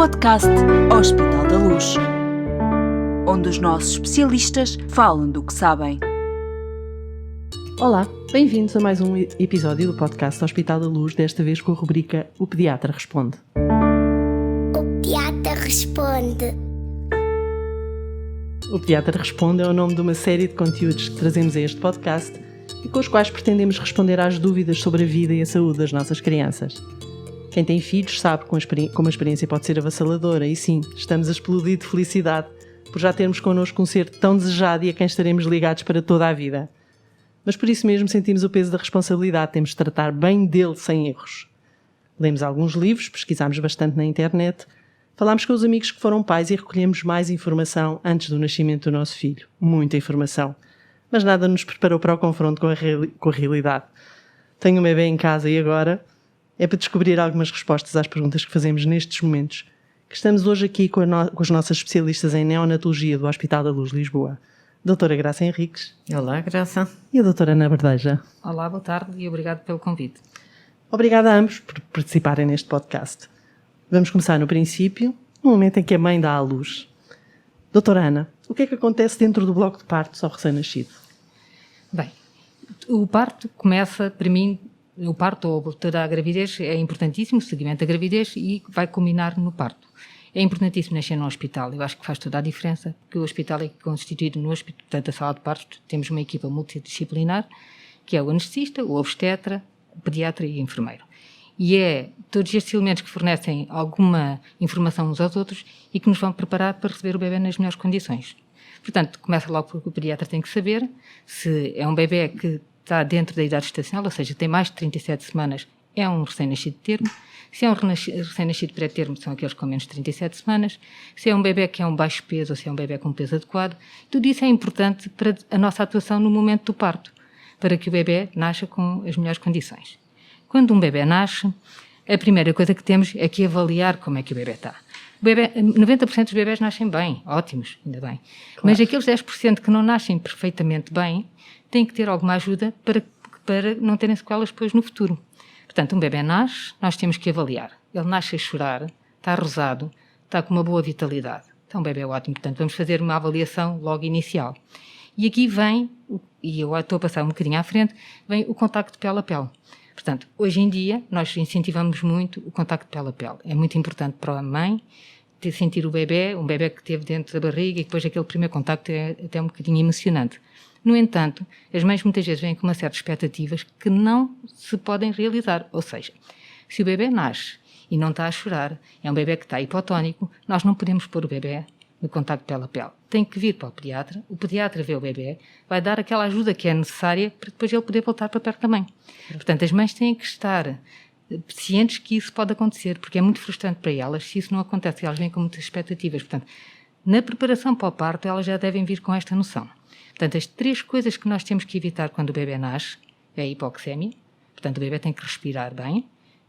podcast Hospital da Luz, onde os nossos especialistas falam do que sabem. Olá, bem-vindos a mais um episódio do podcast Hospital da Luz, desta vez com a rubrica O Pediatra Responde. O Pediatra Responde. O Pediatra Responde é o nome de uma série de conteúdos que trazemos a este podcast e com os quais pretendemos responder às dúvidas sobre a vida e a saúde das nossas crianças. Quem tem filhos sabe como a experiência pode ser avassaladora e sim, estamos a explodir de felicidade por já termos connosco um ser tão desejado e a quem estaremos ligados para toda a vida. Mas por isso mesmo sentimos o peso da responsabilidade, temos de tratar bem dele sem erros. Lemos alguns livros, pesquisámos bastante na internet, falámos com os amigos que foram pais e recolhemos mais informação antes do nascimento do nosso filho. Muita informação. Mas nada nos preparou para o confronto com a realidade. Tenho um bebê em casa e agora é para descobrir algumas respostas às perguntas que fazemos nestes momentos, que estamos hoje aqui com as nossas especialistas em neonatologia do Hospital da Luz, Lisboa. Doutora Graça Henriques. Olá, Graça. E a doutora Ana Verdeja. Olá, boa tarde e obrigado pelo convite. Obrigada a ambos por participarem neste podcast. Vamos começar no princípio, no momento em que a mãe dá à luz. Doutora Ana, o que é que acontece dentro do bloco de partos ao recém-nascido? Bem, o parto começa, para mim, o parto ou toda a gravidez é importantíssimo, o seguimento da gravidez e vai culminar no parto. É importantíssimo nascer no hospital, eu acho que faz toda a diferença, porque o hospital é constituído no hospital, portanto a sala de partos, temos uma equipa multidisciplinar, que é o anestesista, o obstetra, o pediatra e o enfermeiro. E é todos estes elementos que fornecem alguma informação uns aos outros e que nos vão preparar para receber o bebê nas melhores condições. Portanto, começa logo porque o pediatra tem que saber se é um bebê que está dentro da idade gestacional, ou seja, tem mais de 37 semanas, é um recém-nascido de termo. Se é um recém-nascido pré-termo, são aqueles com menos de 37 semanas. Se é um bebê que é um baixo peso ou se é um bebê com peso adequado. Tudo isso é importante para a nossa atuação no momento do parto, para que o bebê nasça com as melhores condições. Quando um bebê nasce, a primeira coisa que temos é que avaliar como é que o bebê está. 90% dos bebés nascem bem, ótimos, ainda bem. Claro. Mas aqueles 10% que não nascem perfeitamente bem, têm que ter alguma ajuda para não terem sequelas depois no futuro. Portanto, um bebê nasce, nós temos que avaliar. Ele nasce a chorar, está rosado, está com uma boa vitalidade. Então, um bebê é ótimo. Portanto, vamos fazer uma avaliação logo inicial. E aqui vem, e eu estou a passar um bocadinho à frente, vem o contacto pele a pele. Portanto, hoje em dia, nós incentivamos muito o contacto pele a pele. É muito importante para a mãe sentir o bebê, um bebê que esteve dentro da barriga e depois aquele primeiro contacto é até um bocadinho emocionante. No entanto, as mães muitas vezes vêm com uma série de expectativas que não se podem realizar. Ou seja, se o bebê nasce e não está a chorar, é um bebê que está hipotónico, nós não podemos pôr o bebê no contacto pele a pele. Tem que vir para o pediatra vê o bebê, vai dar aquela ajuda que é necessária para depois ele poder voltar para perto da mãe. Portanto, as mães têm que estar cientes que isso pode acontecer, porque é muito frustrante para elas se isso não acontece, elas vêm com muitas expectativas. Portanto, na preparação para o parto, elas já devem vir com esta noção. Portanto, as 3 coisas que nós temos que evitar quando o bebê nasce é a hipoxémia, portanto o bebê tem que respirar bem,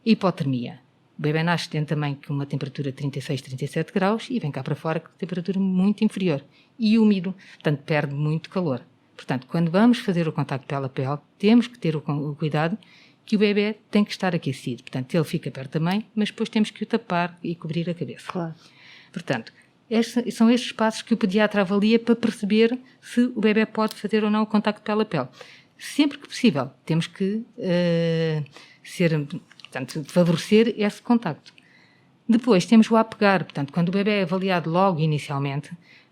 e hipotermia. O bebê nasce dentro também com uma temperatura de 36, 37 graus e vem cá para fora com temperatura muito inferior e úmido, portanto perde muito calor. Portanto, quando vamos fazer o contacto pele a pele, temos que ter o cuidado que o bebê tem que estar aquecido. Portanto, ele fica perto da mãe, mas depois temos que o tapar e cobrir a cabeça. Claro. Portanto, são estes passos que o pediatra avalia para perceber se o bebê pode fazer ou não o contacto pele a pele. Sempre que possível, temos que portanto, favorecer esse contacto. Depois temos o apegar, portanto, quando o bebê é avaliado logo inicialmente,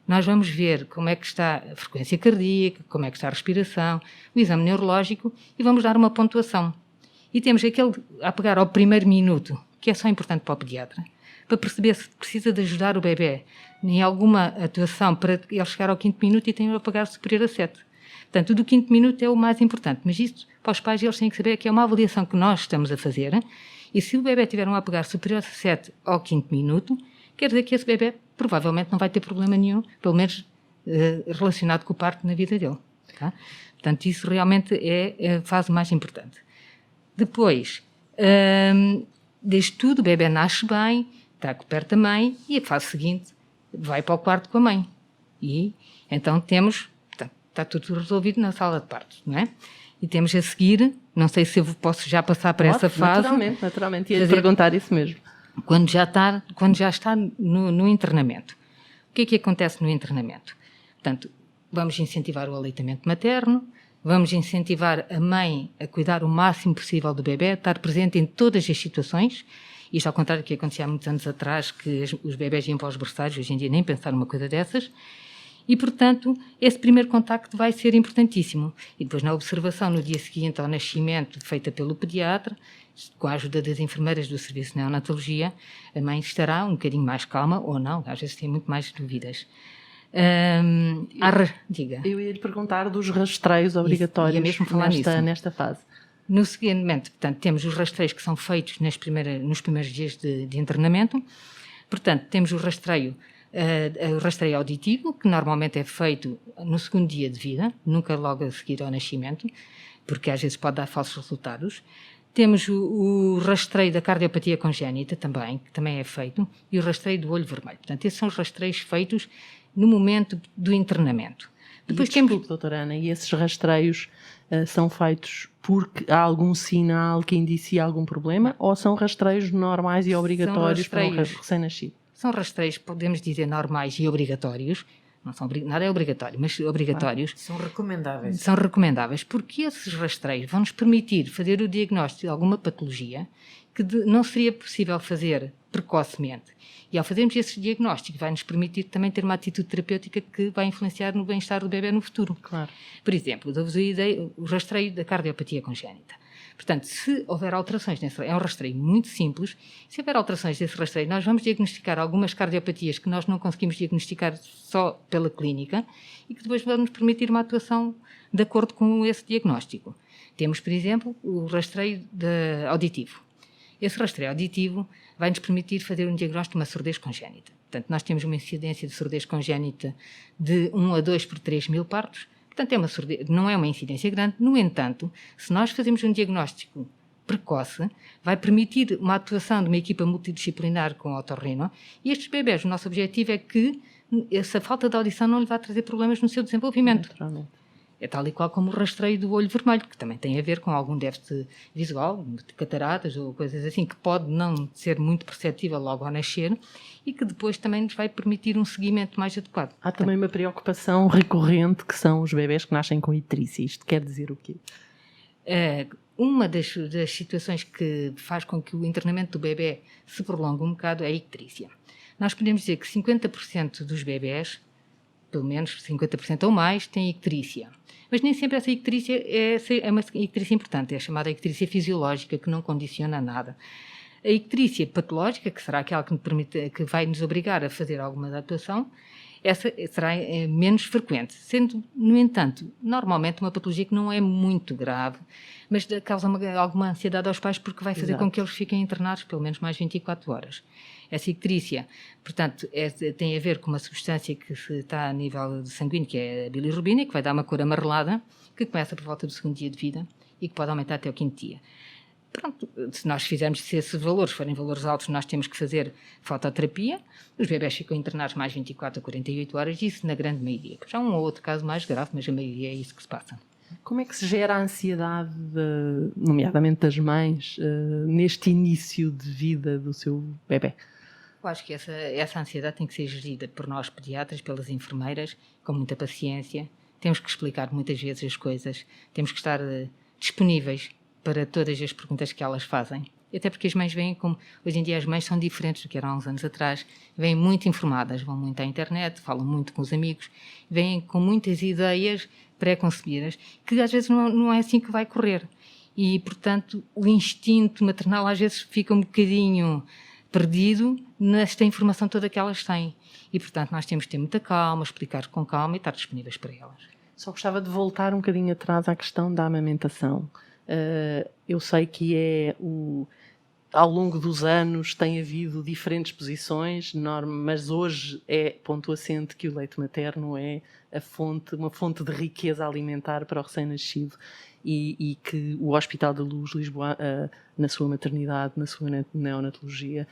nós vamos ver como é que está a frequência cardíaca, como é que está a respiração, o exame neurológico e vamos dar uma pontuação. E temos aquele apegar ao primeiro minuto, que é só importante para o pediatra, para perceber se precisa de ajudar o bebê em alguma atuação para ele chegar ao 5º minuto e tem um apagar superior a 7. Portanto, o do 5º minuto é o mais importante, mas isto, para os pais, eles têm que saber que é uma avaliação que nós estamos a fazer e se o bebê tiver um apagar superior a 7 ao 5º minuto, quer dizer que esse bebê provavelmente não vai ter problema nenhum, pelo menos relacionado com o parto na vida dele. Tá? Portanto, isso realmente é a fase mais importante. Depois, desde tudo, o bebê nasce bem, está perto da mãe e a fase seguinte vai para o quarto com a mãe. E então temos, está tudo resolvido na sala de partos, não é? E temos a seguir, não sei se eu posso já passar para essa fase. Naturalmente, ia-lhe perguntar isso mesmo. quando já está no internamento. O que é que acontece no internamento? Portanto, vamos incentivar o aleitamento materno, vamos incentivar a mãe a cuidar o máximo possível do bebê, estar presente em todas as situações. Isto ao contrário do que acontecia há muitos anos atrás, que os bebés iam para os berçários, hoje em dia nem pensar numa coisa dessas. E, portanto, esse primeiro contacto vai ser importantíssimo. E depois, na observação, no dia seguinte ao nascimento, feita pelo pediatra, com a ajuda das enfermeiras do Serviço de Neonatologia, a mãe estará um bocadinho mais calma, ou não, às vezes tem muito mais dúvidas. Diga. Eu ia lhe perguntar dos rastreios obrigatórios ia mesmo falar nesta fase. No seguimento, portanto, temos os rastreios que são feitos nos primeiros dias de internamento. Portanto, temos o rastreio auditivo, que normalmente é feito no segundo dia de vida, nunca logo a seguir ao nascimento, porque às vezes pode dar falsos resultados. Temos o rastreio da cardiopatia congénita também, que também é feito, e o rastreio do olho vermelho. Portanto, esses são os rastreios feitos no momento do internamento. Depois desculpe, doutora Ana, e esses rastreios são feitos porque há algum sinal que indicia algum problema ou são rastreios normais e obrigatórios para um recém-nascido? São rastreios, podemos dizer, normais e obrigatórios. Não são, nada é obrigatório, mas obrigatórios. São recomendáveis. São recomendáveis porque esses rastreios vão nos permitir fazer o diagnóstico de alguma patologia que não seria possível fazer precocemente. E ao fazermos esse diagnóstico vai-nos permitir também ter uma atitude terapêutica que vai influenciar no bem-estar do bebê no futuro. Claro. Por exemplo, dou-vos a ideia, o rastreio da cardiopatia congénita. Portanto, se houver alterações nesse rastreio, é um rastreio muito simples, se houver alterações desse rastreio, nós vamos diagnosticar algumas cardiopatias que nós não conseguimos diagnosticar só pela clínica e que depois vão nos permitir uma atuação de acordo com esse diagnóstico. Temos, por exemplo, o rastreio auditivo. Esse rastreio auditivo vai-nos permitir fazer um diagnóstico de uma surdez congénita. Portanto, nós temos uma incidência de surdez congénita de 1 a 2 por 3 mil partos. Portanto, não é uma incidência grande. No entanto, se nós fazemos um diagnóstico precoce, vai permitir uma atuação de uma equipa multidisciplinar com otorrino e estes bebés, o nosso objetivo é que essa falta de audição não lhe vá trazer problemas no seu desenvolvimento. Naturalmente. É tal e qual como o rastreio do olho vermelho, que também tem a ver com algum déficit visual, de cataratas ou coisas assim, que pode não ser muito perceptível logo ao nascer e que depois também nos vai permitir um seguimento mais adequado. Há também uma preocupação recorrente que são os bebés que nascem com icterícia. Isto quer dizer o quê? Uma das situações que faz com que o internamento do bebê se prolongue um bocado é a icterícia. Nós podemos dizer que 50% dos bebés, pelo menos 50% ou mais, têm icterícia. Mas nem sempre essa icterícia é uma icterícia importante, é a chamada icterícia fisiológica, que não condiciona nada. A icterícia patológica, que será aquela que vai nos obrigar a fazer alguma atuação, essa será menos frequente, sendo, no entanto, normalmente uma patologia que não é muito grave, mas causa alguma ansiedade aos pais porque vai fazer com que eles fiquem internados pelo menos mais 24 horas. Essa icterícia, portanto, tem a ver com uma substância que está a nível sanguíneo, que é a bilirrubina, que vai dar uma cor amarelada, que começa por volta do segundo dia de vida e que pode aumentar até o quinto dia. Pronto, se nós fizermos, se esses valores forem valores altos, nós temos que fazer fototerapia, os bebés ficam internados mais 24 a 48 horas, isso na grande maioria. Já um ou outro caso mais grave, mas a maioria é isso que se passa. Como é que se gera a ansiedade, nomeadamente das mães, neste início de vida do seu bebé? Eu acho que essa ansiedade tem que ser gerida por nós pediatras, pelas enfermeiras, com muita paciência. Temos que explicar muitas vezes as coisas, temos que estar disponíveis para todas as perguntas que elas fazem. Até porque as mães vêm como... Hoje em dia as mães são diferentes do que eram há uns anos atrás. Vêm muito informadas, vão muito à internet, falam muito com os amigos, vêm com muitas ideias pré-concebidas, que às vezes não é assim que vai correr. E, portanto, o instinto maternal às vezes fica um bocadinho perdido nesta informação toda que elas têm. E, portanto, nós temos que ter muita calma, explicar com calma e estar disponíveis para elas. Só gostava de voltar um bocadinho atrás à questão da amamentação. Eu sei que ao longo dos anos tem havido diferentes posições, mas hoje é ponto assente que o leite materno é uma fonte de riqueza alimentar para o recém-nascido e que o Hospital da Luz Lisboa, na sua maternidade, na sua neonatologia,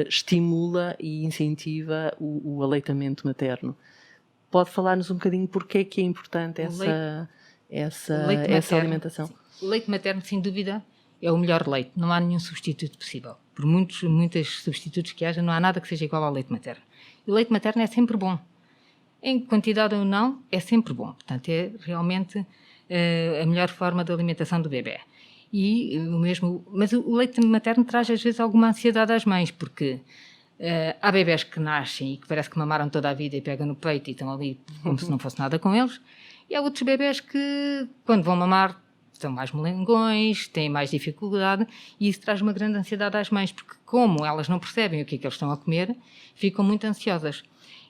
estimula e incentiva o aleitamento materno. Pode falar-nos um bocadinho porque é que é importante essa alimentação? Sim. O leite materno, sem dúvida, é o melhor leite. Não há nenhum substituto possível. por muitos substitutos que haja, não há nada que seja igual ao leite materno. E o leite materno é sempre bom. Em quantidade ou não, é sempre bom. Portanto, é realmente a melhor forma de alimentação do bebê. Mas o leite materno traz às vezes alguma ansiedade às mães, porque há bebés que nascem e que parece que mamaram toda a vida e pegam no peito e estão ali como se não fosse nada com eles. E há outros bebés que, quando vão mamar, estão mais molengões, têm mais dificuldade, e isso traz uma grande ansiedade às mães, porque como elas não percebem o que é que eles estão a comer, ficam muito ansiosas.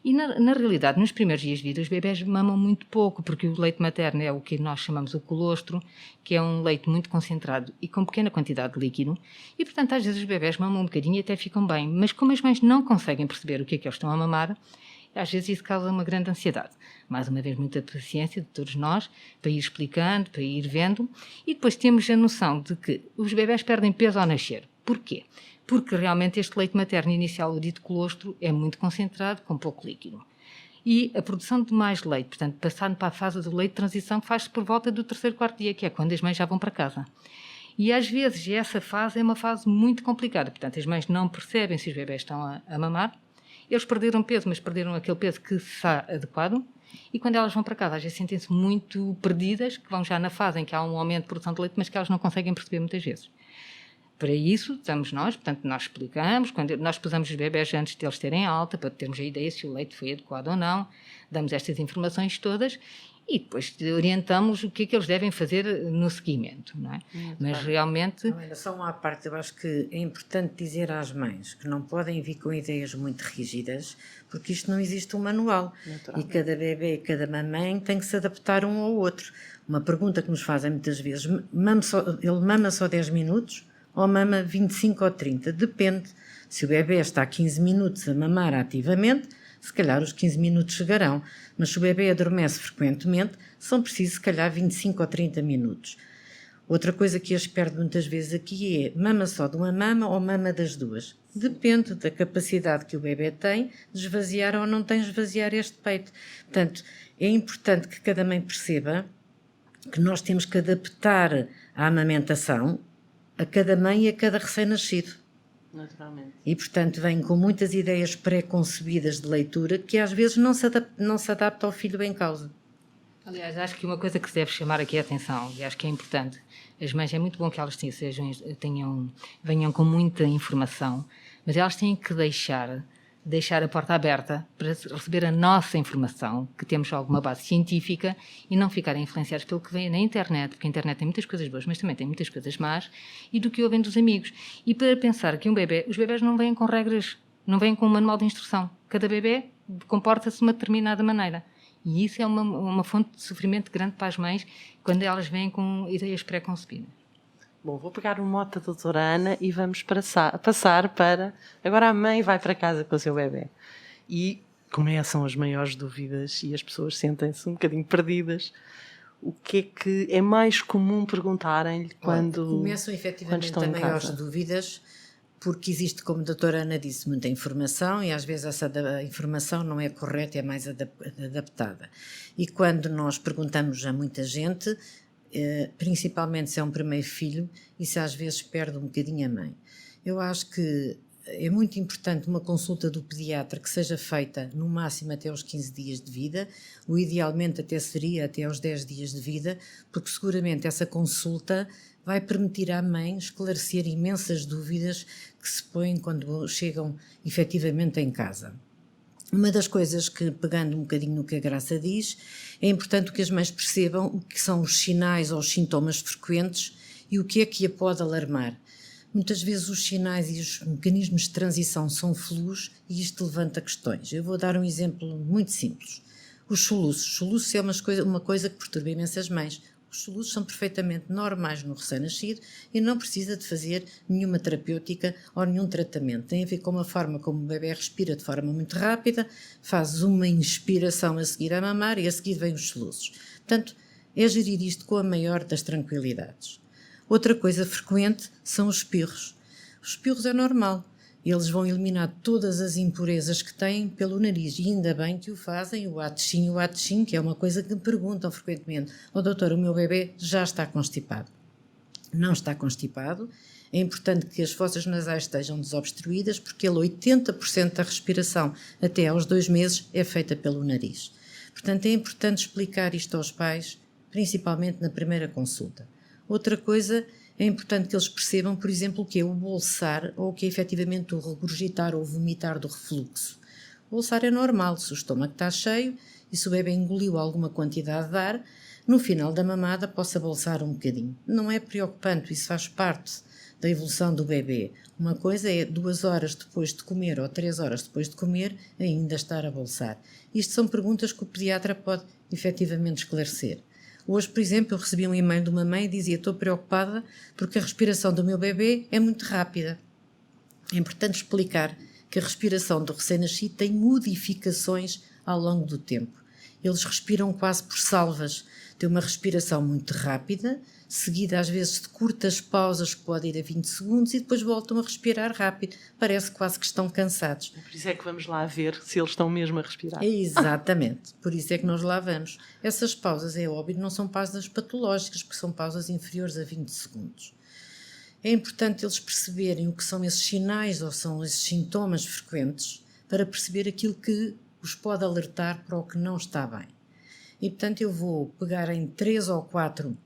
E na realidade, nos primeiros dias de vida, os bebés mamam muito pouco, porque o leite materno é o que nós chamamos o colostro, que é um leite muito concentrado e com pequena quantidade de líquido, e portanto às vezes os bebés mamam um bocadinho e até ficam bem, mas como as mães não conseguem perceber o que é que eles estão a mamar, às vezes isso causa uma grande ansiedade. Mais uma vez, muita paciência de todos nós, para ir explicando, para ir vendo, e depois temos a noção de que os bebés perdem peso ao nascer. Porquê? Porque realmente este leite materno inicial, o dito colostro, é muito concentrado, com pouco líquido. E a produção de mais leite, portanto, passando para a fase do leite de transição, faz-se por volta do 3º, 4º dia, que é quando as mães já vão para casa. E às vezes essa fase é uma fase muito complicada, portanto, as mães não percebem se os bebés estão a mamar. Eles perderam peso, mas perderam aquele peso que está adequado. E quando elas vão para casa, às vezes sentem-se muito perdidas, que vão já na fase em que há um aumento de produção de leite, mas que elas não conseguem perceber muitas vezes. Para isso, estamos nós, portanto, nós explicamos, quando nós pesamos os bebés antes de eles terem alta, para termos a ideia se o leite foi adequado ou não, damos estas informações todas e depois orientamos o que é que eles devem fazer no seguimento, não é? Mas realmente... Não, ainda só uma parte, eu acho que é importante dizer às mães que não podem vir com ideias muito rígidas, porque isto não existe um manual. E cada bebê e cada mamãe tem que se adaptar um ao outro. Uma pergunta que nos fazem muitas vezes, ele mama só 10 minutos ou mama 25 ou 30? Depende. Se o bebê está 15 minutos a mamar ativamente, se calhar os 15 minutos chegarão, mas se o bebê adormece frequentemente, são precisos se calhar 25 ou 30 minutos. Outra coisa que as perde muitas vezes aqui é mama só de uma mama ou mama das duas. Depende da capacidade que o bebê tem de esvaziar ou não tem esvaziar este peito. Portanto, é importante que cada mãe perceba que nós temos que adaptar a amamentação a cada mãe e a cada recém-nascido. Naturalmente. E, portanto, vem com muitas ideias pré-concebidas de leitura que às vezes não se adapta ao filho em causa. Aliás, acho que uma coisa que se deve chamar aqui a atenção, e acho que é importante, as mães, é muito bom que elas venham com muita informação, mas elas têm que deixar a porta aberta para receber a nossa informação, que temos alguma base científica, e não ficarem influenciados pelo que vem na internet, porque a internet tem muitas coisas boas, mas também tem muitas coisas más, e do que ouvem dos amigos. E para pensar que os bebés não vêm com regras, não vêm com um manual de instrução. Cada bebé comporta-se de uma determinada maneira. E isso é uma fonte de sofrimento grande para as mães, quando elas vêm com ideias pré-concebidas. Bom, vou pegar o mote da doutora Ana e vamos passar para... Agora a mãe vai para casa com o seu bebê. E começam as maiores dúvidas e as pessoas sentem-se um bocadinho perdidas. O que é mais comum perguntarem-lhe quando começam efetivamente estão a em maiores casa? Dúvidas, porque existe, como a doutora Ana disse, muita informação e às vezes essa informação não é correta, é mais adaptada. E quando nós perguntamos a muita gente, principalmente se é um primeiro filho, isso às vezes perde um bocadinho a mãe. Eu acho que é muito importante uma consulta do pediatra que seja feita no máximo até aos 15 dias de vida, o idealmente até seria até aos 10 dias de vida, porque seguramente essa consulta vai permitir à mãe esclarecer imensas dúvidas que se põem quando chegam efetivamente em casa. Uma das coisas que, pegando um bocadinho no que a Graça diz, é importante que as mães percebam o que são os sinais ou os sintomas frequentes e o que é que a pode alarmar. Muitas vezes os sinais e os mecanismos de transição são flus e isto levanta questões. Eu vou dar um exemplo muito simples. Os soluços. Os soluços é uma coisa que perturba imensas mães. Os soluços são perfeitamente normais no recém-nascido e não precisa de fazer nenhuma terapêutica ou nenhum tratamento. Tem a ver com a forma como o bebê respira de forma muito rápida, faz uma inspiração a seguir a mamar e a seguir vem os soluços. Portanto, é gerir isto com a maior das tranquilidades. Outra coisa frequente são os espirros. Os espirros é normal. Eles vão eliminar todas as impurezas que têm pelo nariz e ainda bem que o fazem, o atexim, que é uma coisa que me perguntam frequentemente. Doutor, o meu bebê já está constipado. não está constipado. É importante que as fossas nasais estejam desobstruídas, porque ele 80% da respiração até aos 2 meses é feita pelo nariz. Portanto, é importante explicar isto aos pais, principalmente na primeira consulta. Outra coisa, é importante que eles percebam, por exemplo, o que é o bolsar ou o que é efetivamente o regurgitar ou vomitar do refluxo. O bolsar é normal, se o estômago está cheio e se o bebê engoliu alguma quantidade de ar, no final da mamada possa bolsar um bocadinho. Não é preocupante, isso faz parte da evolução do bebê. Uma coisa é 2 horas depois de comer ou 3 horas depois de comer ainda estar a bolsar. Isto são perguntas que o pediatra pode efetivamente esclarecer. Hoje, por exemplo, eu recebi um e-mail de uma mãe e dizia: estou preocupada porque a respiração do meu bebê é muito rápida. É importante explicar que a respiração do recém-nascido tem modificações ao longo do tempo. Eles respiram quase por salvas. Tem uma respiração muito rápida, seguida às vezes de curtas pausas que podem ir a 20 segundos e depois voltam a respirar rápido. Parece quase que estão cansados. Por isso é que vamos lá ver se eles estão mesmo a respirar. Exatamente, por isso é que nós lá vamos. Essas pausas, é óbvio, não são pausas patológicas, porque são pausas inferiores a 20 segundos. É importante eles perceberem o que são esses sinais ou são esses sintomas frequentes para perceber aquilo que os pode alertar para o que não está bem. E, portanto, eu vou pegar em 3 ou 4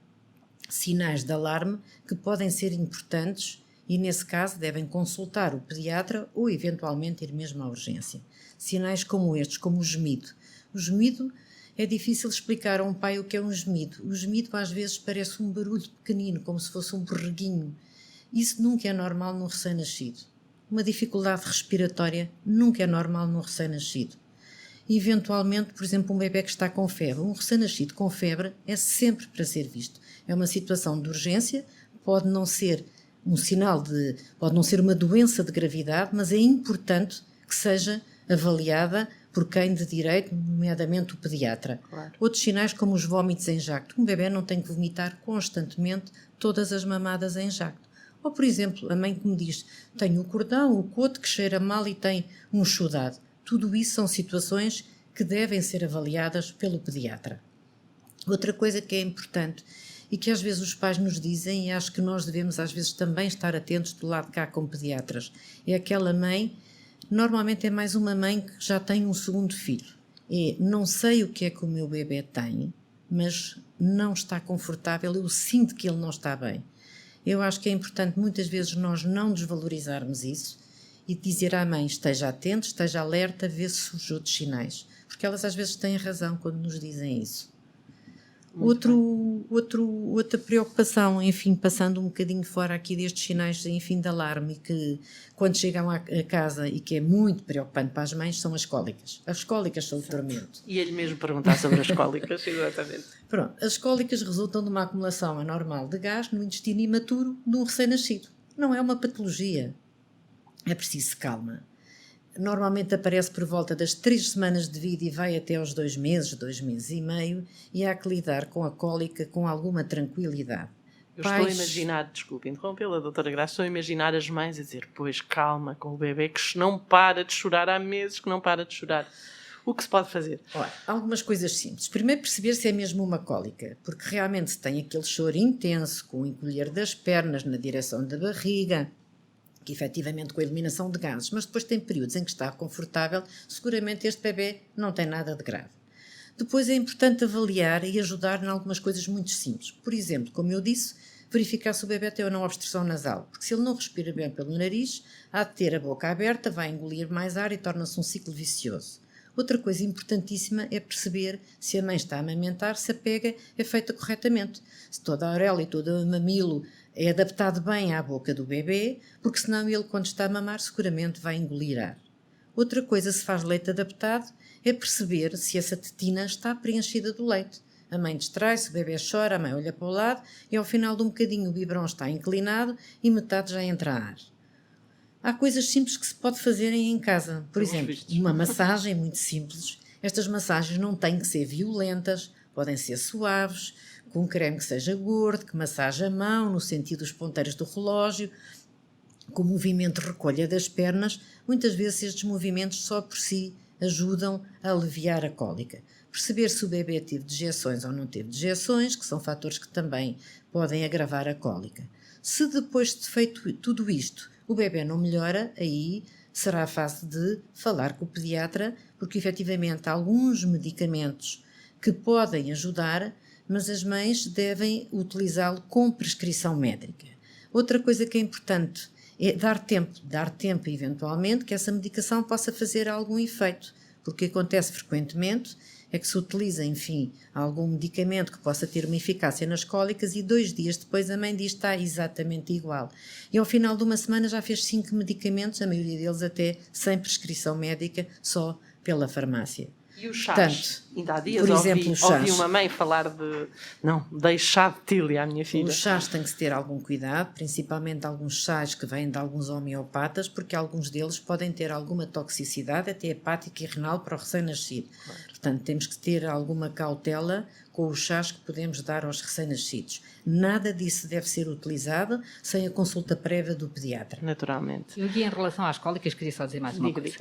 sinais de alarme que podem ser importantes e, nesse caso, devem consultar o pediatra ou, eventualmente, ir mesmo à urgência. Sinais como estes, como o gemido. O gemido é difícil explicar a um pai o que é um gemido. O gemido, às vezes, parece um barulho pequenino, como se fosse um borreguinho. Isso nunca é normal num recém-nascido. Uma dificuldade respiratória nunca é normal num recém-nascido. Eventualmente, por exemplo, um bebê que está com febre, um recém-nascido com febre é sempre para ser visto. É uma situação de urgência, pode não ser um sinal pode não ser uma doença de gravidade, mas é importante que seja avaliada por quem de direito, nomeadamente o pediatra. Claro. Outros sinais como os vómitos em jacto. Um bebê não tem que vomitar constantemente todas as mamadas em jacto. Ou, por exemplo, a mãe que me diz: tenho o cordão, o coto que cheira mal e tem um chudado. Tudo isso são situações que devem ser avaliadas pelo pediatra. Outra coisa que é importante e que às vezes os pais nos dizem, e acho que nós devemos às vezes também estar atentos do lado de cá como pediatras, é aquela mãe, normalmente é mais uma mãe que já tem um segundo filho. Não sei o que é que o meu bebê tem, mas não está confortável, eu sinto que ele não está bem. Eu acho que é importante muitas vezes nós não desvalorizarmos isso e dizer à mãe: esteja atento, esteja alerta, vê se surgem outros sinais. Porque elas às vezes têm razão quando nos dizem isso. Outra preocupação, enfim, passando um bocadinho fora aqui destes sinais, enfim, de alarme, que quando chegam a casa e que é muito preocupante para as mães, são as cólicas. As cólicas são o tormento. E ele mesmo perguntar sobre as cólicas, exatamente. Pronto, as cólicas resultam de uma acumulação anormal de gás no intestino imaturo de um recém-nascido. Não é uma patologia. É preciso calma. Normalmente aparece por volta das 3 semanas de vida e vai até aos 2 meses, 2 meses e meio, e há que lidar com a cólica com alguma tranquilidade. Estou a imaginar, desculpe interrompê-la, doutora Graça, estou a imaginar as mães a dizer: pois calma com o bebê que não para de chorar há meses, que não para de chorar. O que se pode fazer? Olha, algumas coisas simples. Primeiro, perceber se é mesmo uma cólica, porque realmente se tem aquele choro intenso, com o encolher das pernas na direção da barriga, que efetivamente com a eliminação de gases, mas depois tem períodos em que está confortável, seguramente este bebê não tem nada de grave. Depois é importante avaliar e ajudar em algumas coisas muito simples. Por exemplo, como eu disse, verificar se o bebê tem ou não obstrução nasal, porque se ele não respira bem pelo nariz, há de ter a boca aberta, vai engolir mais ar e torna-se um ciclo vicioso. Outra coisa importantíssima é perceber se a mãe está a amamentar, se a pega é feita corretamente, se toda a auréola e todo o mamilo é adaptado bem à boca do bebê, porque senão ele, quando está a mamar, seguramente vai engolir ar. Outra coisa, se faz leite adaptado, é perceber se essa tetina está preenchida do leite. A mãe distrai-se, o bebê chora, a mãe olha para o lado e ao final de um bocadinho o biberão está inclinado e metade já entra ar. Há coisas simples que se pode fazer em casa. Por exemplo, uma massagem muito simples. Estas massagens não têm que ser violentas, podem ser suaves, com um creme que seja gordo, que massaje a mão, no sentido dos ponteiros do relógio, com o movimento de recolha das pernas. Muitas vezes estes movimentos só por si ajudam a aliviar a cólica. perceber se o bebê teve dejeções ou não teve dejeções, que são fatores que também podem agravar a cólica. Se depois de feito tudo isto o bebê não melhora, aí será a fase de falar com o pediatra, porque efetivamente há alguns medicamentos que podem ajudar, mas as mães devem utilizá-lo com prescrição médica. Outra coisa que é importante é dar tempo eventualmente que essa medicação possa fazer algum efeito, porque acontece frequentemente é que se utiliza, enfim, algum medicamento que possa ter uma eficácia nas cólicas e 2 dias depois a mãe diz que está exatamente igual. E ao final de uma semana já fez 5 medicamentos, a maioria deles até sem prescrição médica, só pela farmácia. E os chás? Portanto, Ainda há dias por exemplo, os chás. ouvi uma mãe falar de... Não, dei chá de tília à minha filha. Os chás tem que se ter algum cuidado, principalmente alguns chás que vêm de alguns homeopatas, porque alguns deles podem ter alguma toxicidade, até hepática e renal para o recém-nascido. Claro. Portanto, temos que ter alguma cautela com os chás que podemos dar aos recém-nascidos. Nada disso deve ser utilizado sem a consulta prévia do pediatra. Naturalmente. Eu aqui, em relação às cólicas, queria só dizer mais uma coisa.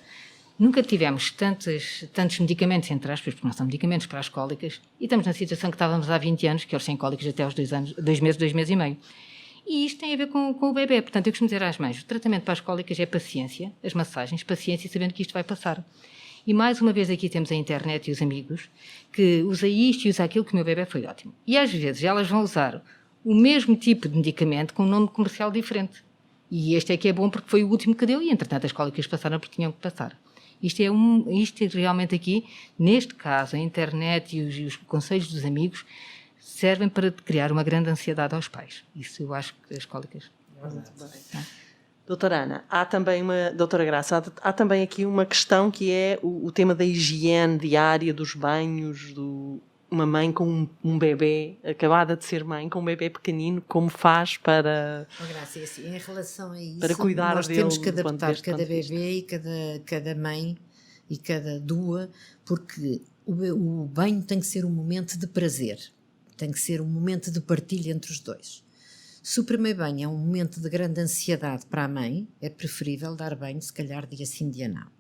Nunca tivemos tantos medicamentos, entre aspas, porque não são medicamentos para as cólicas, e estamos na situação que estávamos há 20 anos, que eles têm cólicas até aos 2 meses e meio. E isto tem a ver com o bebê. Portanto, eu costumo dizer às mães, o tratamento para as cólicas é paciência, as massagens, paciência, sabendo que isto vai passar. E mais uma vez aqui temos a internet e os amigos, que usa isto e usa aquilo, que o meu bebê foi ótimo. E às vezes elas vão usar o mesmo tipo de medicamento com um nome comercial diferente. E este é que é bom porque foi o último que deu e, entretanto, as cólicas passaram porque tinham que passar. Isto é realmente aqui, neste caso, a internet e os conselhos dos amigos servem para criar uma grande ansiedade aos pais. Isso eu acho que as cólicas... Doutora Ana, doutora Graça, há também aqui uma questão que é o tema da higiene diária, dos banhos, uma mãe com um bebê, acabada de ser mãe, com um bebê pequenino, como faz para... Graça, assim, em relação a isso, para cuidar nós dele, temos que adaptar ponto cada de vista. bebê e cada mãe e cada dua, porque o banho tem que ser um momento de prazer, tem que ser um momento de partilha entre os dois. Se o primeiro banho é um momento de grande ansiedade para a mãe, é preferível dar banho, se calhar, dia sim, dia não.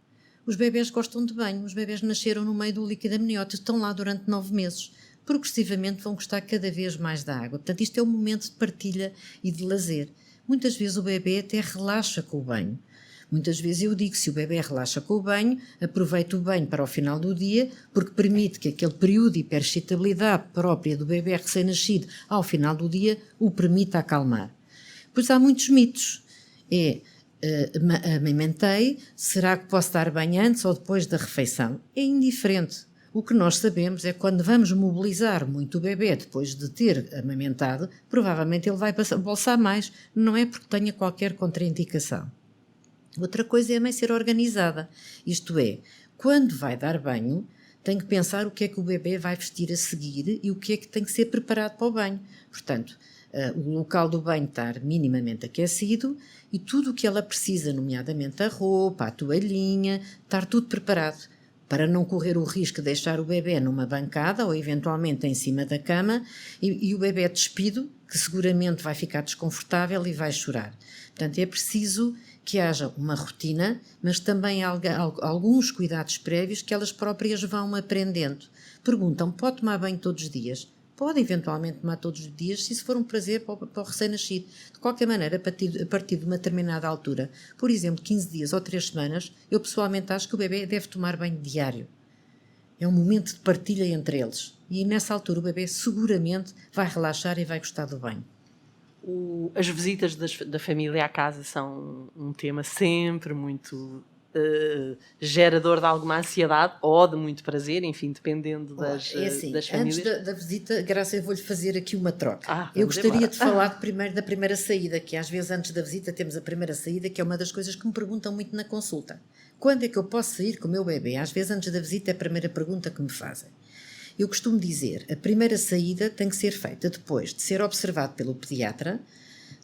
Os bebés gostam de banho, os bebés nasceram no meio do líquido amniótico, estão lá durante 9 meses. Progressivamente vão gostar cada vez mais da água. Portanto, isto é um momento de partilha e de lazer. Muitas vezes o bebê até relaxa com o banho. Muitas vezes eu digo que se o bebê relaxa com o banho, aproveita o banho para o final do dia, porque permite que aquele período de hiperexcitabilidade própria do bebê recém-nascido ao final do dia o permita acalmar. Pois há muitos mitos. Amamentei, será que posso dar banho antes ou depois da refeição? É indiferente. O que nós sabemos é que quando vamos mobilizar muito o bebê depois de ter amamentado, provavelmente ele vai bolsar mais, não é porque tenha qualquer contraindicação. Outra coisa é a mãe ser organizada, isto é, quando vai dar banho, tem que pensar o que é que o bebê vai vestir a seguir e o que é que tem que ser preparado para o banho. Portanto, o local do banho estar minimamente aquecido e tudo o que ela precisa, nomeadamente a roupa, a toalhinha, estar tudo preparado, para não correr o risco de deixar o bebê numa bancada ou eventualmente em cima da cama e o bebê despido, que seguramente vai ficar desconfortável e vai chorar. Portanto, é preciso que haja uma rotina, mas também alguns cuidados prévios que elas próprias vão aprendendo. Perguntam, pode tomar banho todos os dias? Pode eventualmente tomar todos os dias, se isso for um prazer para o recém-nascido. De qualquer maneira, a partir de uma determinada altura, por exemplo, 15 dias ou 3 semanas, eu pessoalmente acho que o bebê deve tomar banho diário. É um momento de partilha entre eles. E nessa altura o bebê seguramente vai relaxar e vai gostar do banho. As visitas da família à casa são um tema sempre muito gerador de alguma ansiedade ou de muito prazer, enfim, dependendo das famílias. Antes da visita, Graça, eu vou-lhe fazer aqui uma troca. Eu gostaria de falar da primeira saída, que às vezes antes da visita temos a primeira saída, que é uma das coisas que me perguntam muito na consulta. Quando é que eu posso sair com o meu bebê? Às vezes antes da visita é a primeira pergunta que me fazem. Eu costumo dizer, a primeira saída tem que ser feita depois de ser observado pelo pediatra,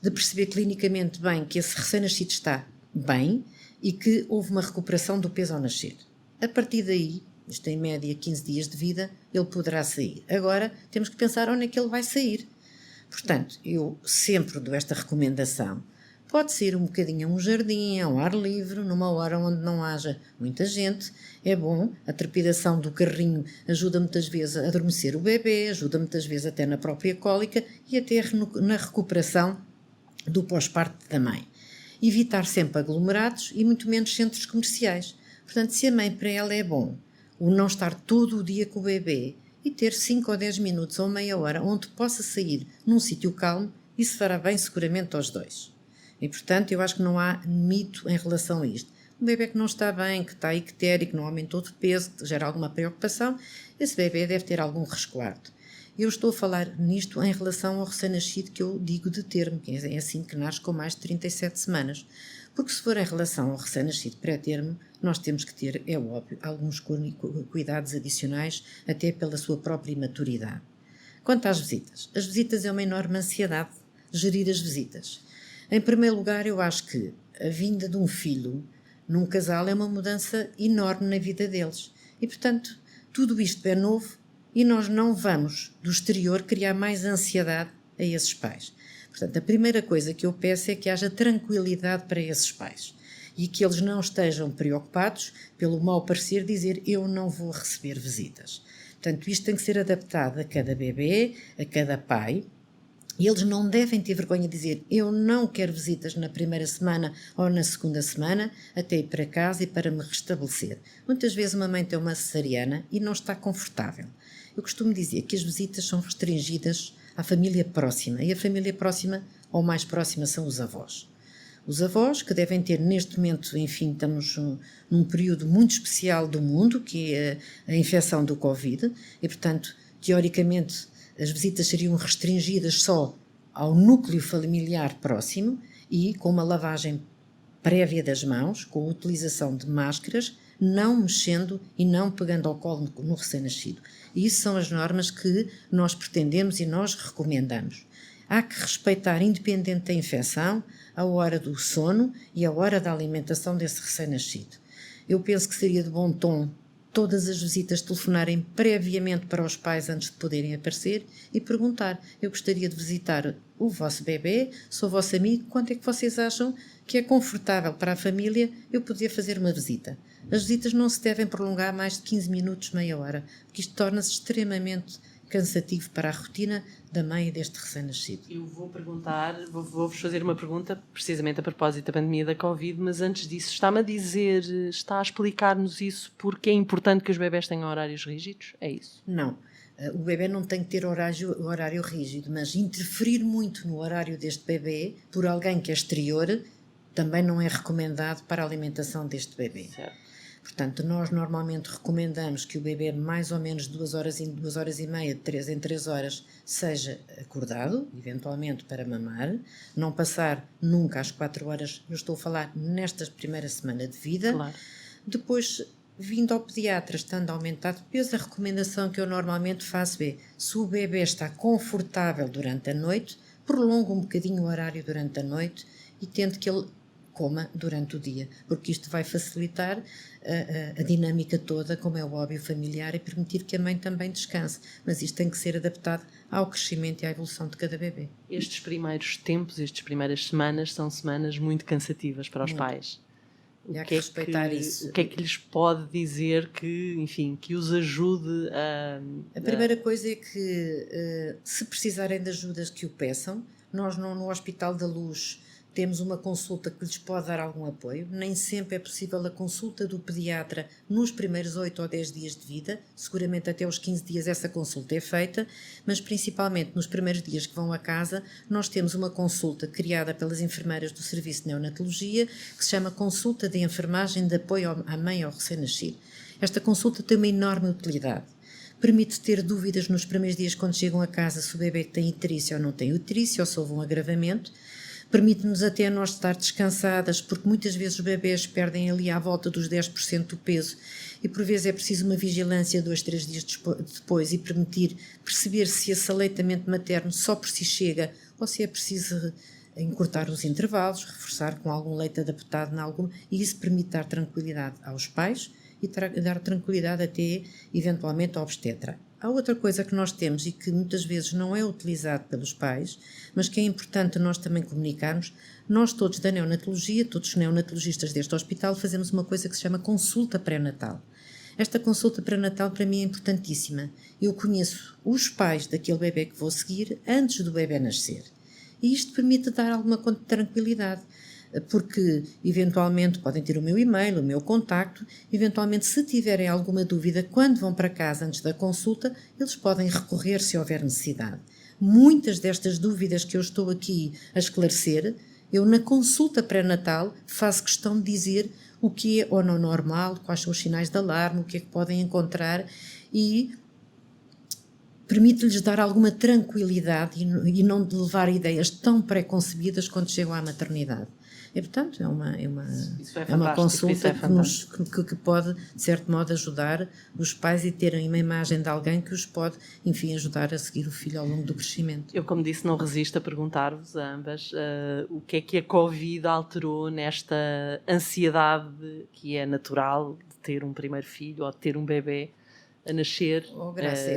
de perceber clinicamente bem que esse recém-nascido está bem e que houve uma recuperação do peso ao nascer. A partir daí, isto em média 15 dias de vida, ele poderá sair. Agora, temos que pensar onde é que ele vai sair. Portanto, eu sempre dou esta recomendação. Pode sair um bocadinho a um jardim, ao ar livre, numa hora onde não haja muita gente. É bom, a trepidação do carrinho ajuda muitas vezes a adormecer o bebê, ajuda muitas vezes até na própria cólica e até na recuperação do pós-parto da mãe. Evitar sempre aglomerados e muito menos centros comerciais. Portanto, se a mãe para ela é bom o não estar todo o dia com o bebê e ter 5 ou 10 minutos ou meia hora onde possa sair num sítio calmo, isso fará bem seguramente aos dois. E, portanto, eu acho que não há mito em relação a isto. Um bebê que não está bem, que está ictérico, que não aumentou de peso, que gera alguma preocupação, esse bebê deve ter algum resguardo. Eu estou a falar nisto em relação ao recém-nascido que eu digo de termo, que é assim que nasce com mais de 37 semanas. Porque se for em relação ao recém-nascido pré-termo, nós temos que ter, é óbvio, alguns cuidados adicionais, até pela sua própria maturidade. Quanto às visitas, as visitas é uma enorme ansiedade, gerir as visitas. Em primeiro lugar, eu acho que a vinda de um filho num casal é uma mudança enorme na vida deles. E, portanto, tudo isto é novo e nós não vamos, do exterior, criar mais ansiedade a esses pais. Portanto, a primeira coisa que eu peço é que haja tranquilidade para esses pais e que eles não estejam preocupados pelo mau parecer dizer eu não vou receber visitas. Portanto, isto tem que ser adaptado a cada bebê, a cada pai. E eles não devem ter vergonha de dizer eu não quero visitas na primeira semana ou na segunda semana, até ir para casa e para me restabelecer. Muitas vezes uma mãe tem uma cesariana e não está confortável. Eu costumo dizer que as visitas são restringidas à família próxima, e a família próxima ou mais próxima são os avós. Os avós que devem ter neste momento, enfim, estamos num período muito especial do mundo, que é a infecção do Covid, e portanto, teoricamente, as visitas seriam restringidas só ao núcleo familiar próximo e com uma lavagem prévia das mãos, com a utilização de máscaras, não mexendo e não pegando ao colo no recém-nascido. E isso são as normas que nós pretendemos e nós recomendamos. Há que respeitar, independente da infecção, a hora do sono e a hora da alimentação desse recém-nascido. Eu penso que seria de bom tom todas as visitas telefonarem previamente para os pais antes de poderem aparecer e perguntar, eu gostaria de visitar o vosso bebê, sou vosso amigo, quanto é que vocês acham que é confortável para a família eu poder fazer uma visita? As visitas não se devem prolongar mais de 15 minutos, meia hora, porque isto torna-se extremamente cansativo para a rotina da mãe e deste recém-nascido. Eu vou-vos fazer uma pergunta, precisamente a propósito da pandemia da Covid, mas antes disso, está a explicar-nos isso porque é importante que os bebés tenham horários rígidos? É isso? Não. O bebê não tem que ter horário rígido, mas interferir muito no horário deste bebê por alguém que é exterior também não é recomendado para a alimentação deste bebê. Certo. Portanto, nós normalmente recomendamos que o bebê mais ou menos 2 horas e meia, de 3 em 3 horas, seja acordado, eventualmente para mamar, não passar nunca às 4 horas, eu estou a falar nesta primeira semana de vida. Claro. Depois, vindo ao pediatra, estando aumentado de peso, a recomendação que eu normalmente faço é, se o bebê está confortável durante a noite, prolonga um bocadinho o horário durante a noite e tente que ele coma durante o dia, porque isto vai facilitar a dinâmica toda, como é o óbvio familiar, e permitir que a mãe também descanse. Mas isto tem que ser adaptado ao crescimento e à evolução de cada bebê. Estes primeiros tempos, estas primeiras semanas, são semanas muito cansativas para os pais. E há que respeitar isso. O que é que lhes pode dizer que, enfim, que os ajude a... A primeira coisa é que, se precisarem de ajudas, que o peçam. Nós no Hospital da Luz temos uma consulta que lhes pode dar algum apoio. Nem sempre é possível a consulta do pediatra nos primeiros 8 ou 10 dias de vida. Seguramente até os 15 dias essa consulta é feita, mas principalmente nos primeiros dias que vão a casa, nós temos uma consulta criada pelas enfermeiras do Serviço de Neonatologia, que se chama Consulta de Enfermagem de Apoio à Mãe ao Recém-Nascido. Esta consulta tem uma enorme utilidade. Permite ter dúvidas nos primeiros dias quando chegam a casa se o bebê tem icterícia ou não tem icterícia, ou se houve um agravamento. Permite-nos até nós estar descansadas, porque muitas vezes os bebés perdem ali à volta dos 10% do peso e por vezes é preciso uma vigilância 2, 3 dias depois e perceber se esse aleitamento materno só por si chega ou se é preciso encurtar os intervalos, reforçar com algum leite adaptado e isso permite dar tranquilidade aos pais e dar tranquilidade até eventualmente ao obstetra. Há outra coisa que nós temos e que muitas vezes não é utilizado pelos pais, mas que é importante nós também comunicarmos. Nós todos da neonatologia, todos os neonatologistas deste hospital, fazemos uma coisa que se chama consulta pré-natal. Esta consulta pré-natal para mim é importantíssima. Eu conheço os pais daquele bebê que vou seguir antes do bebê nascer. E isto permite dar alguma tranquilidade, porque eventualmente podem ter o meu e-mail, o meu contacto, eventualmente se tiverem alguma dúvida, quando vão para casa antes da consulta, eles podem recorrer se houver necessidade. Muitas destas dúvidas que eu estou aqui a esclarecer, eu na consulta pré-natal faço questão de dizer o que é ou não normal, quais são os sinais de alarme, o que é que podem encontrar e permite-lhes dar alguma tranquilidade e não de levar ideias tão pré-concebidas quando chegam à maternidade. E, portanto, é uma consulta que pode, de certo modo, ajudar os pais e terem uma imagem de alguém que os pode, enfim, ajudar a seguir o filho ao longo do crescimento. Eu, como disse, não resisto a perguntar-vos a ambas o que é que a Covid alterou nesta ansiedade que é natural de ter um primeiro filho ou de ter um bebê a nascer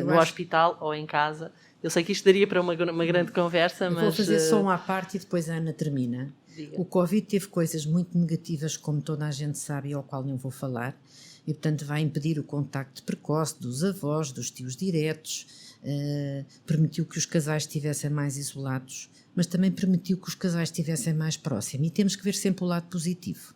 no hospital ou em casa. Eu sei que isto daria para uma grande conversa, mas... Vou fazer só uma à parte e depois a Ana termina. Diga. O Covid teve coisas muito negativas, como toda a gente sabe, e ao qual não vou falar, e portanto vai impedir o contacto precoce dos avós, dos tios diretos, permitiu que os casais estivessem mais isolados, mas também permitiu que os casais estivessem mais próximos, e temos que ver sempre o lado positivo.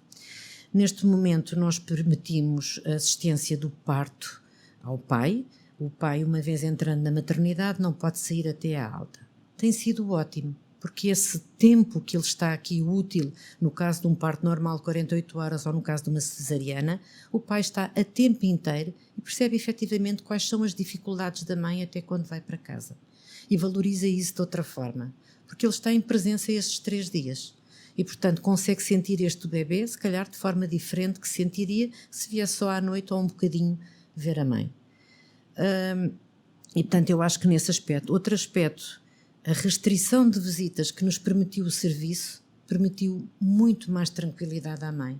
Neste momento nós permitimos a assistência do parto ao pai. O pai, uma vez entrando na maternidade, não pode sair até à alta. Tem sido ótimo, porque esse tempo que ele está aqui útil, no caso de um parto normal, 48 horas, ou no caso de uma cesariana, o pai está a tempo inteiro e percebe efetivamente quais são as dificuldades da mãe até quando vai para casa. E valoriza isso de outra forma, porque ele está em presença esses 3 dias. E, portanto, consegue sentir este bebê, se calhar de forma diferente que sentiria se viesse só à noite ou um bocadinho ver a mãe. E, portanto, eu acho que nesse aspecto. Outro aspecto, a restrição de visitas que nos permitiu o serviço, permitiu muito mais tranquilidade à mãe.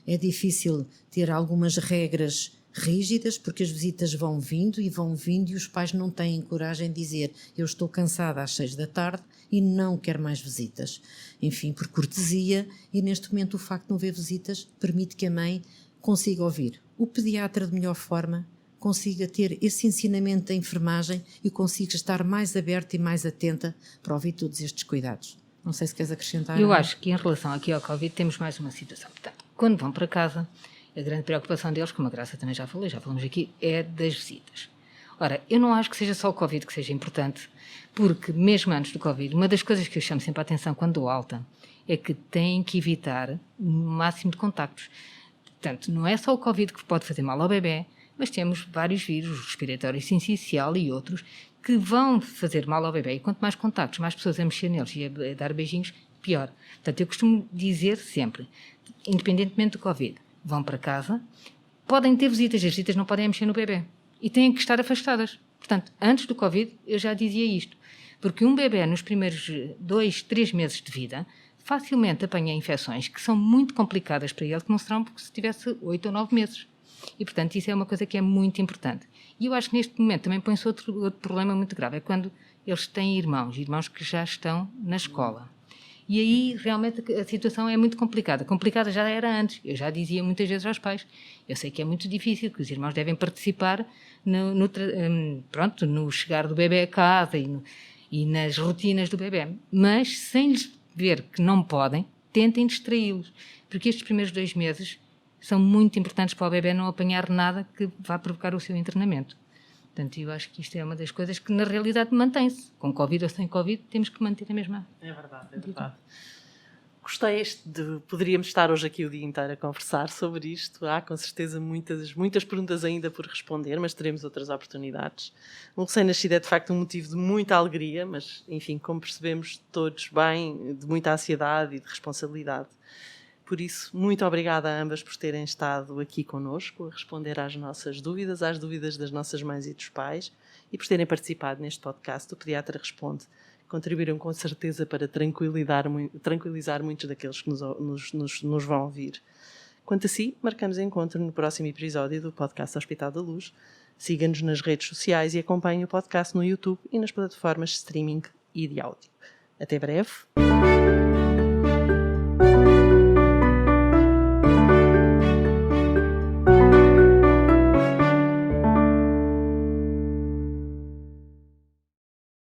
É difícil ter algumas regras rígidas, porque as visitas vão vindo e os pais não têm coragem de dizer eu estou cansada às 6 da tarde e não quero mais visitas. Enfim, por cortesia, e neste momento o facto de não haver visitas permite que a mãe consiga ouvir o pediatra de melhor forma, consiga ter esse ensinamento da enfermagem e consiga estar mais aberta e mais atenta para ouvir todos estes cuidados. Não sei se queres acrescentar. Eu acho que em relação aqui ao Covid temos mais uma situação. Portanto, quando vão para casa, a grande preocupação deles, como a Graça também já falou, já falamos aqui, é das visitas. Ora, eu não acho que seja só o Covid que seja importante, porque mesmo antes do Covid, uma das coisas que eu chamo sempre a atenção quando dou alta é que têm que evitar o máximo de contactos. Portanto, não é só o Covid que pode fazer mal ao bebê, mas temos vários vírus, o respiratório sincicial e outros, que vão fazer mal ao bebê. E quanto mais contactos, mais pessoas a mexer neles e a dar beijinhos, pior. Portanto, eu costumo dizer sempre, independentemente do Covid, vão para casa, podem ter visitas, as visitas não podem mexer no bebê. E têm que estar afastadas. Portanto, antes do Covid, eu já dizia isto. Porque um bebê, nos primeiros 2, 3 meses de vida, facilmente apanha infecções que são muito complicadas para ele, que não serão porque se tivesse 8 ou 9 meses. E, portanto, isso é uma coisa que é muito importante. E eu acho que neste momento também põe-se outro problema muito grave, é quando eles têm irmãos que já estão na escola. E aí, realmente, a situação é muito complicada. Complicada já era antes. Eu já dizia muitas vezes aos pais. Eu sei que é muito difícil, que os irmãos devem participar no chegar do bebê a casa e nas rotinas do bebê. Mas, sem lhes ver que não podem, tentem distraí-los. Porque estes primeiros 2 meses são muito importantes para o bebê não apanhar nada que vá provocar o seu internamento. Portanto, eu acho que isto é uma das coisas que, na realidade, mantém-se. Com Covid ou sem Covid, temos que manter a mesma. É verdade, é verdade. Gostei poderíamos estar hoje aqui o dia inteiro a conversar sobre isto. Há, com certeza, muitas perguntas ainda por responder, mas teremos outras oportunidades. Um recém-nascido é, de facto, um motivo de muita alegria, mas, enfim, como percebemos todos bem, de muita ansiedade e de responsabilidade. Por isso, muito obrigada a ambas por terem estado aqui connosco, a responder às nossas dúvidas, às dúvidas das nossas mães e dos pais, e por terem participado neste podcast. O Pediatra Responde. Contribuíram com certeza para tranquilizar muitos daqueles que nos vão ouvir. Quanto a si, marcamos encontro no próximo episódio do podcast Hospital da Luz. Siga-nos nas redes sociais e acompanhe o podcast no YouTube e nas plataformas de streaming e de áudio. Até breve.